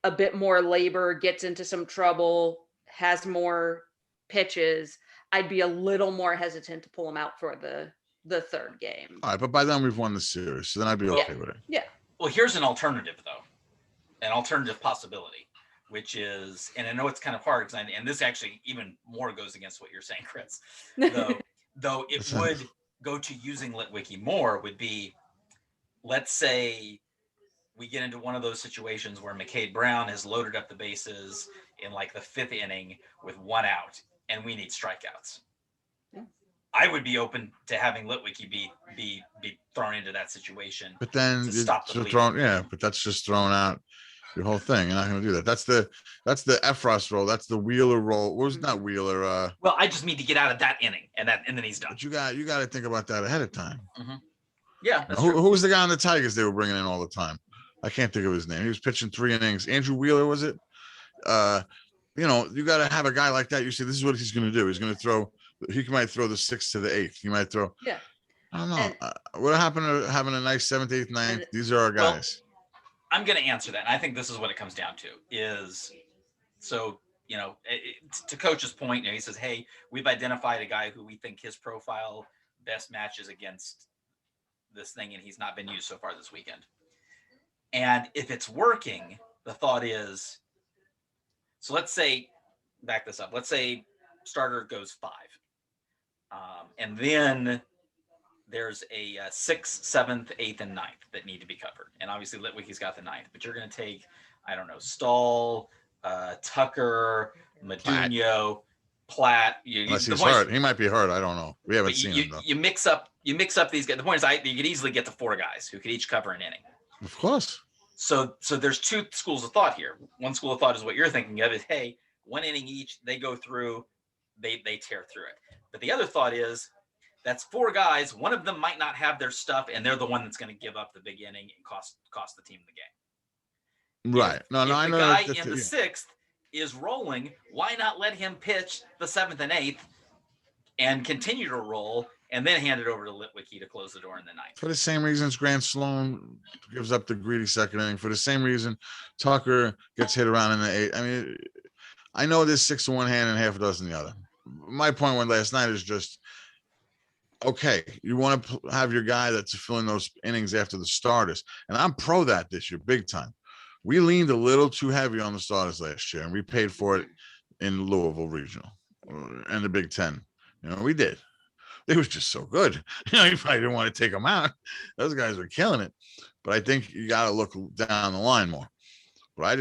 a bit more labor, gets into some trouble, has more pitches, I'd be a little more hesitant to pull him out for the third game. All right, but by then we've won the series, so then I'd be okay with it. Yeah. Well, here's an alternative, though, an alternative possibility, which is, and I know it's kind of hard because, and this actually even more goes against what you're saying, Chris. Though it would go to using Litwicky more would be, let's say we get into one of those situations where McCade Brown has loaded up the bases in like the 5th inning with 1 out, and we need strikeouts. Yeah. I would be open to having Litwicky be thrown into that situation. But then to stop the thrown, but that's just throwing out your whole thing. You're not going to do that. That's the Efros role. That's the Wheeler role. What was not Wheeler? Well, I just need to get out of that inning, and then he's done. But you got to think about that ahead of time. Mm-hmm. Yeah. Who was the guy on the Tigers they were bringing in all the time? I can't think of his name. He was pitching 3 innings. Andrew Wheeler, was it? You got to have a guy like that. You say, this is what he's going to do. He's going to throw. He might throw the 6th to the 8th. He might throw. Yeah. I don't know. What happened to having a nice 7th, 8th, 9th? These are our guys. Well, I'm going to answer that. And I think this is what it comes down to is, so, to Coach's point, he says, hey, we've identified a guy who we think his profile best matches against this thing, and he's not been used so far this weekend. And if it's working, the thought is, so let's say, back this up, let's say starter goes 5. And then there's a 6th, 7th, 8th, and 9th that need to be covered. And obviously Litwicky's got the 9th, but you're going to take, I don't know, Stahl, Tucker, Madunio, Platt. Unless he's hurt. He might be hurt. I don't know. We haven't seen him though. You mix up these guys. The point is you could easily get to 4 guys who could each cover an inning. Of course. So there's 2 schools of thought here. One school of thought is what you're thinking of is, hey, 1 inning each, they go through, they tear through it. But the other thought is that's 4 guys. One of them might not have their stuff, and they're the one that's going to give up the big inning and cost the team the game. Right. If the guy in the 6th is rolling, why not let him pitch the 7th and 8th and continue to roll, and then hand it over to Litwicky to close the door in the 9th? For the same reasons Grant Sloan gives up the greedy 2nd inning. For the same reason Tucker gets hit around in the 8th. I mean, I know there's 6 in one hand and half a dozen in the other. My point with last night is just, okay, you want to have your guy that's filling those innings after the starters. And I'm pro that this year, big time. We leaned a little too heavy on the starters last year, and we paid for it in Louisville Regional and the Big Ten. We did. It was just so good. You probably didn't want to take them out. Those guys were killing it. But I think you got to look down the line more. But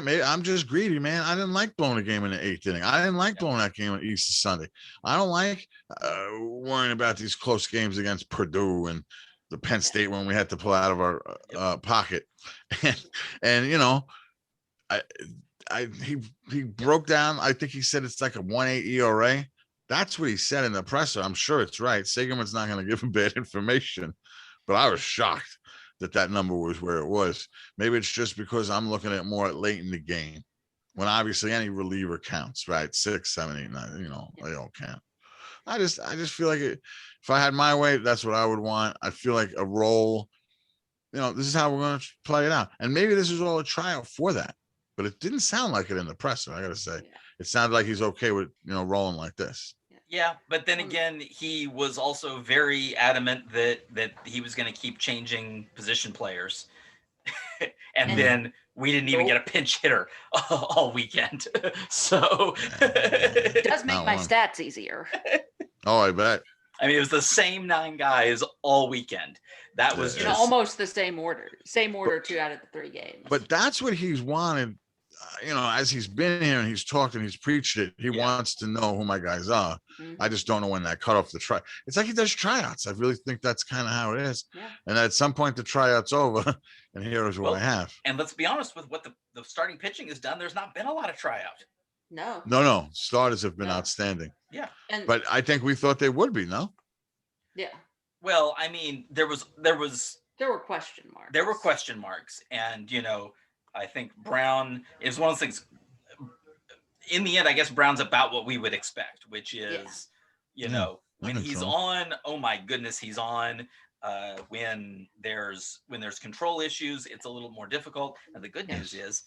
maybe I'm just greedy, man. I didn't like blowing a game in the 8th inning. I didn't like blowing that game on Easter Sunday. I don't like worrying about these close games against Purdue and the Penn State when we had to pull out of our pocket. And he broke down. I think he said it's like a 1.8 ERA. That's what he said in the presser. I'm sure it's right. Segerman's not going to give him bad information, but I was shocked that number was where it was. Maybe it's just because I'm looking at more late in the game when obviously any reliever counts, right? 6, 7, 8, 9, they all count. I just feel like if I had my way, that's what I would want. I feel like a role, this is how we're going to play it out. And maybe this is all a tryout for that, but it didn't sound like it in the presser. I got to say, it sounded like he's okay with, rolling like this. Yeah, but then again, he was also very adamant that he was going to keep changing position players. and then we didn't even get a pinch hitter all weekend. So it does make my stats easier. Oh, I bet. I mean, it was the same 9 guys all weekend. That was almost the same order. 2 out of the 3 games. But that's what he's wanted. as he's been here and he's talked and he's preached it, he wants to know who my guys are. I just don't know when that cutoff the try. It's like he does tryouts. I really think that's kind of how it is. Yeah. And at some point the tryout's over, and here is what I have. And let's be honest with what the starting pitching has done. There's not been a lot of tryout. No. Starters have been outstanding. Yeah. But I think we thought they would be, no? Yeah. Well, I mean, there were question marks. There were question marks, and I think Brown is one of those things. In the end, I guess Brown's about what we would expect, which is, when he's on. Oh my goodness, he's on. When there's control issues, it's a little more difficult. And the good news is,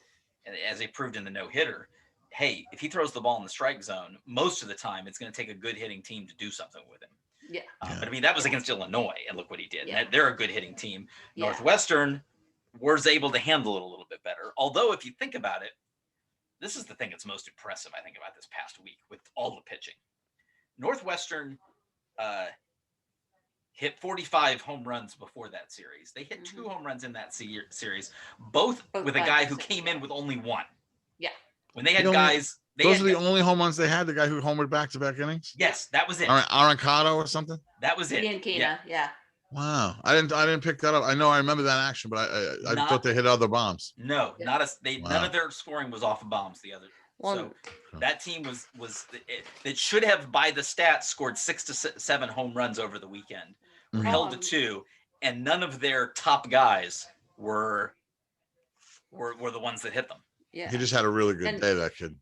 as they proved in the no-hitter, hey, if he throws the ball in the strike zone, most of the time it's going to take a good hitting team to do something with him. Yeah. But I mean, that was against Illinois, and look what he did. Yeah. They're a good hitting team. Yeah. Northwestern was able to handle it a little bit better. Although, if you think about it, this is the thing that's most impressive, I think, about this past week with all the pitching. Northwestern hit 45 home runs before that series. They hit 2 home runs in that series, both with a guy who came in with only 1. Yeah. When they had guys... Those are the only home runs they had, the guy who homered back-to-back innings? Yes, that was it. Arancado or something? That was it. Yeah. Wow. I didn't pick that up. I know I remember that action, but I thought they hit other bombs. No, none of their scoring was off of bombs the other. So that team was it should have, by the stats, scored 6 to 7 home runs over the weekend. Were held to 2, and none of their top guys were the ones that hit them. Yeah. He just had a really good day, that kid.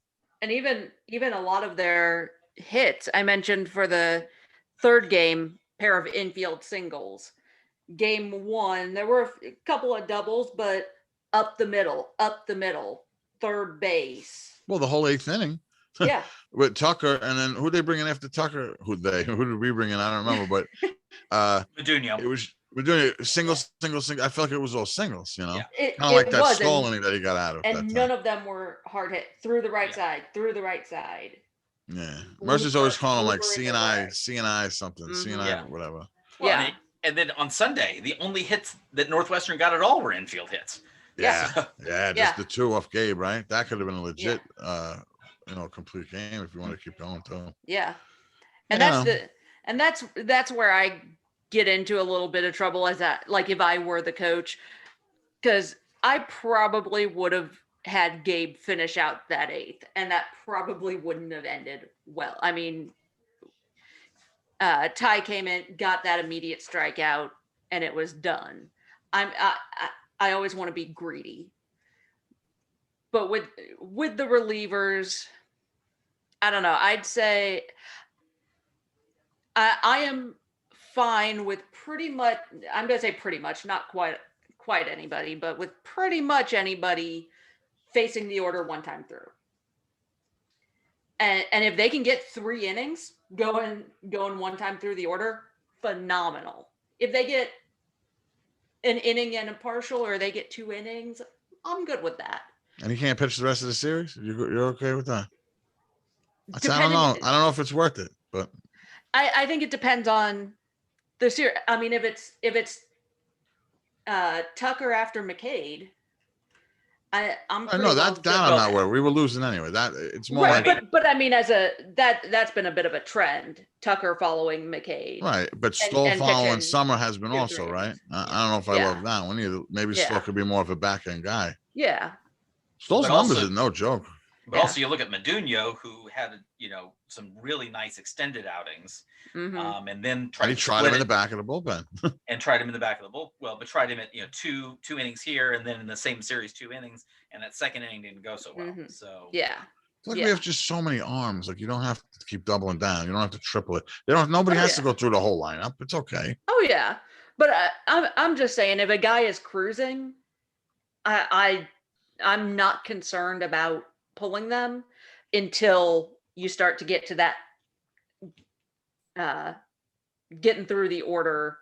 And even a lot of their hits, I mentioned for the third game, pair of infield singles. Game 1, there were a couple of doubles, but up the middle, third base. Well, the whole 8th inning. Yeah. With Tucker, and then who they bring in after Tucker? Who did we bring in? I don't remember, but Meduno. We're doing it single. I felt like it was all singles, Yeah. kind of like that stall inning that he got out of. And none of them were hard hit through the right side. Yeah. Mercer's always calling them like CNI something, CNI whatever. Well, and then on Sunday, the only hits that Northwestern got at all were infield hits. Yeah. Just the 2 off Gabe, right? That could have been a legit, complete game if you want to keep going too. Yeah. And that's where I get into a little bit of trouble as that, like if I were the coach, because I probably would have had Gabe finish out that 8th, and that probably wouldn't have ended well. I mean, Ty came in, got that immediate strikeout, and it was done. I always want to be greedy, but with the relievers, I don't know. I'd say I am fine with pretty much, I'm going to say pretty much, not quite anybody, but with pretty much anybody facing the order one time through. And if they can get 3 innings going one time through the order, phenomenal. If they get an inning and a partial, or they get 2 innings, I'm good with that. And he can't pitch the rest of the series? You're okay with that? I don't know. I don't know if it's worth it, but I think it depends on the series. I mean, if it's Tucker after McCade, I'm no, that I'm not worried. We were losing anyway. That it's more right, like, but I mean, that's been a bit of a trend. Tucker following McCade, right? But Stoll following Summer has been also right. I don't know if I love that one either. Maybe Stoll could be more of a back end guy. Yeah, Stoll's numbers is no joke. But also, you look at Meduno, who had some really nice extended outings, and then tried him in the back of the bullpen, and tried him in the back of the bull. Well, but tried him at two innings here, and then in the same series 2 innings, and that second inning didn't go so well. So yeah. It's like we have just so many arms. Like you don't have to keep doubling down. You don't have to triple it. Nobody has to go through the whole lineup. It's okay. Oh yeah, but I'm just saying, if a guy is cruising, I'm not concerned about pulling them until you start to get to that getting through the order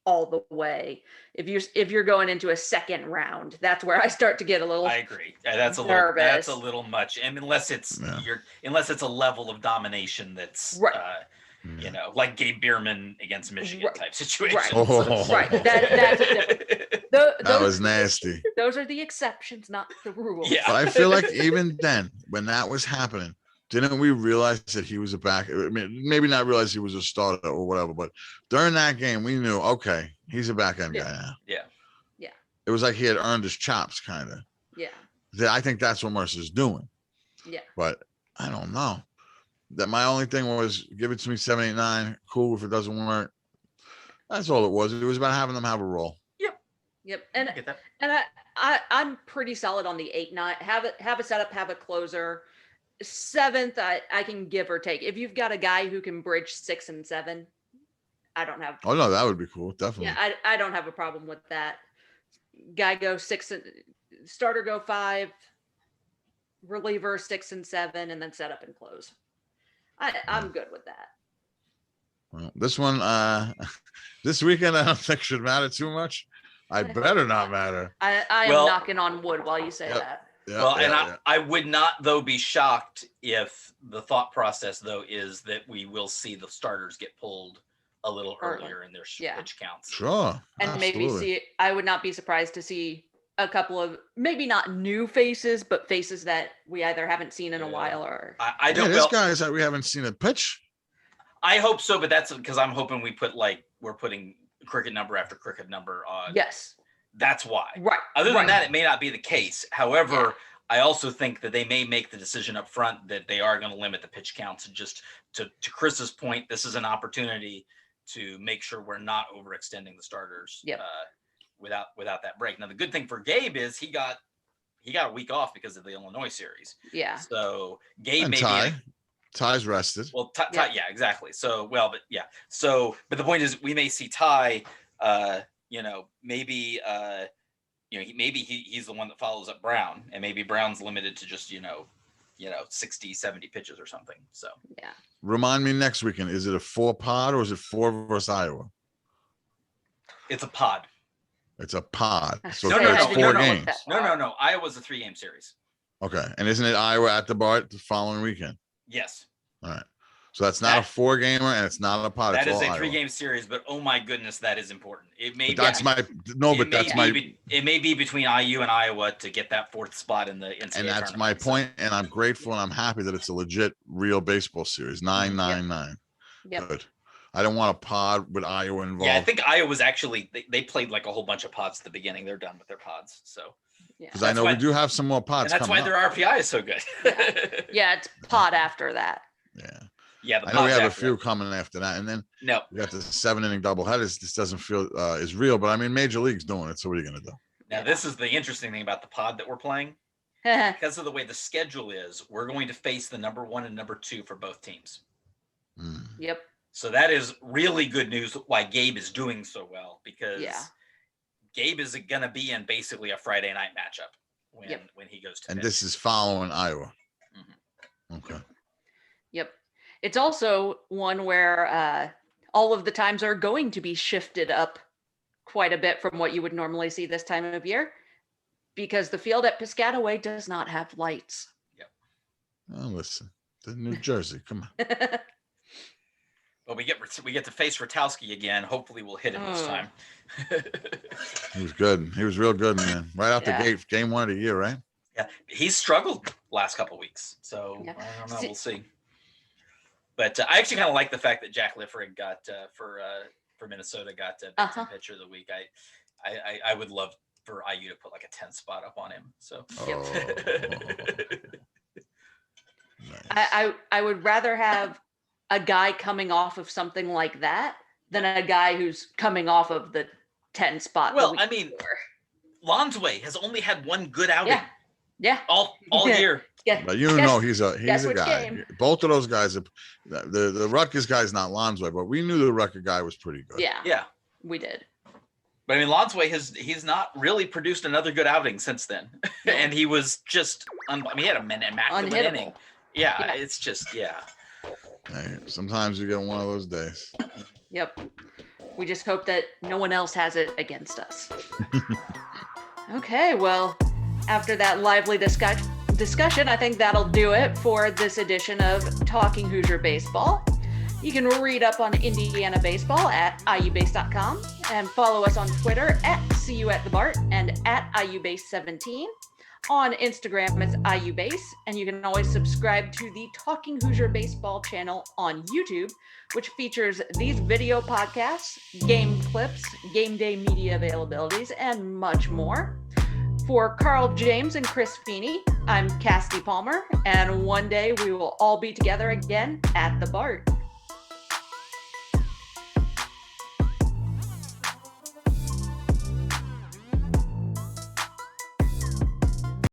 all the way. If you're going into a second round, that's where I start to get a little. I agree. That's a nervous. That's a little much. And unless it's a level of domination that's right. Like Gabe Bierman against Michigan type situation. Right. Right. That's a different. That was nasty. Those are the exceptions, not the rules. Yeah. But I feel like even then, when that was happening, didn't we realize that he was a back? I mean, maybe not realize he was a starter or whatever, but during that game, we knew, okay, he's a back end guy now. Yeah. It was like he had earned his chops, kind of. Yeah. I think that's what Mercer's doing. Yeah. But I don't know. That my only thing was give it to me 7, 8, 9. Cool if it doesn't work. That's all it was. It was about having them have a role. Yep. I And get that. I'm pretty solid on the 8, 9. Have a setup, have a closer. 7th, I can give or take. If you've got a guy who can bridge 6 and 7, I don't have. Oh no, that would be cool. Definitely. Yeah, I don't have a problem with that. Guy go 6 and starter go 5, reliever 6 and 7, and then set up and close. I'm good with that. Well, this one, this weekend, I don't think should matter too much. I better not matter. I am Well- knocking on wood while you say Yep. that. Yeah, Well, and yeah. I would not, though, be shocked if the thought process, though, is that we will see the starters get pulled a little Early. earlier in their Yeah. pitch counts. Sure. And maybe absolutely. I would not be surprised to see a couple of maybe not new faces, but faces that we either haven't seen in a Yeah. while or I Yeah, don't. this Well, guys that we haven't seen a pitch. I hope so, but that's because I'm hoping we're putting cricket number after cricket number on. yes, That's why. right. Other than right. that, it may not be the case. However, I also think that they may make the decision up front that they are going to limit the pitch counts. And just to Chris's point, this is an opportunity to make sure we're not overextending the starters Yep. Without that break. Now, the good thing for Gabe is he got a week off because of the Illinois series. Yeah, So Gabe And may Ty. be Ty's rested. well, Yeah. yeah, exactly. So, well, but yeah. So, but the point is, we may see Ty. Maybe he's the one that follows up Brown, and maybe Brown's limited to just 60, 70 pitches or something. So yeah. Remind me next weekend. Is it a 4-pod or is it 4 versus Iowa? it's a pod. It's a pod. So No, it's no, 4 no, games. No. Iowa's a 3-game series. Okay. And isn't it Iowa at the BART the following weekend? Yes, All right. So that's not a 4-gamer and it's not a pod. that It's is all a Iowa. 3-game series. But oh my goodness, that is important. It may But that's be, my no, it but may that's be my it may be between IU and Iowa to get that 4th spot in the NCAA and that's my tournament. So, point, and I'm grateful and I'm happy that it's a legit real baseball series. 9-9-9. Yep. Good. I don't want a pod with Iowa involved. yeah, I think Iowa's actually they played like a whole bunch of pods at the beginning. They're done with their pods. So Yeah. because I that's know why- we do have some more and pods that's why coming their up. RPI is so good. Yeah, it's pod after that. Yeah. Yeah, the I know we pods have a after few that. coming after that. And then No, we got the 7-inning doubleheaders. This doesn't feel is real, but I mean Major League's doing it. So what are you gonna do? now this is the interesting thing about the pod that we're playing. Because of the way the schedule is, we're going to face the number 1 and number 2 for both teams. Hmm. Yep. So that is really good news why Gabe is doing so well, because Yeah. Gabe is going to be in basically a Friday night matchup when Yep. when he goes to And pitch. this is following Iowa. Mhm. Okay. Yep. It's also one where all of the times are going to be shifted up quite a bit from what you would normally see this time of year, because the field at Piscataway does not have lights. Oh, listen, the New Jersey. Come on. But we get to face Rotowski again. Hopefully we'll hit him this Oh. time. He was good. He was real good, man. Right out Yeah. the gate, game 1 of the year, right? Yeah, he's struggled last couple weeks, so Yeah. I don't know. See- We'll see. But I actually kind of like the fact that Jack Lifford got for Minnesota got Big Ten Uh-huh. pitcher of the week. I would love for IU to put like a 10 spot up on him. So Oh, nice. I would rather have a guy coming off of something like that than a guy who's coming off of the 10 spot. the Well, week I mean, before. Lonsway has only had one good outing Yeah. all Yeah. year. Yeah. But you Guess- know he's a guess which guy. game? Both of those guys, the Rutgers guy's not Lonsway, but we knew the Rutgers guy was pretty good. Yeah. Yeah. We did. But I mean, Lonsway he's not really produced another good outing since then. No. And he was just, he had a immaculate inning. Unhittable. Yeah, Yeah. it's just, yeah. Hey, sometimes you get one of those days. Yep. We just hope that no one else has it against us. Okay, well, after that lively discussion, I think that'll do it for this edition of Talking Hoosier Baseball. You can read up on Indiana baseball at iubase.com and follow us on Twitter at see you at the BART and at IUBase17. On Instagram, it's IUBase, and you can always subscribe to the Talking Hoosier Baseball channel on YouTube, which features these video podcasts, game clips, game day media availabilities, and much more. For Carl James and Chris Feeney, I'm Cassidy Palmer, and one day we will all be together again at the BART.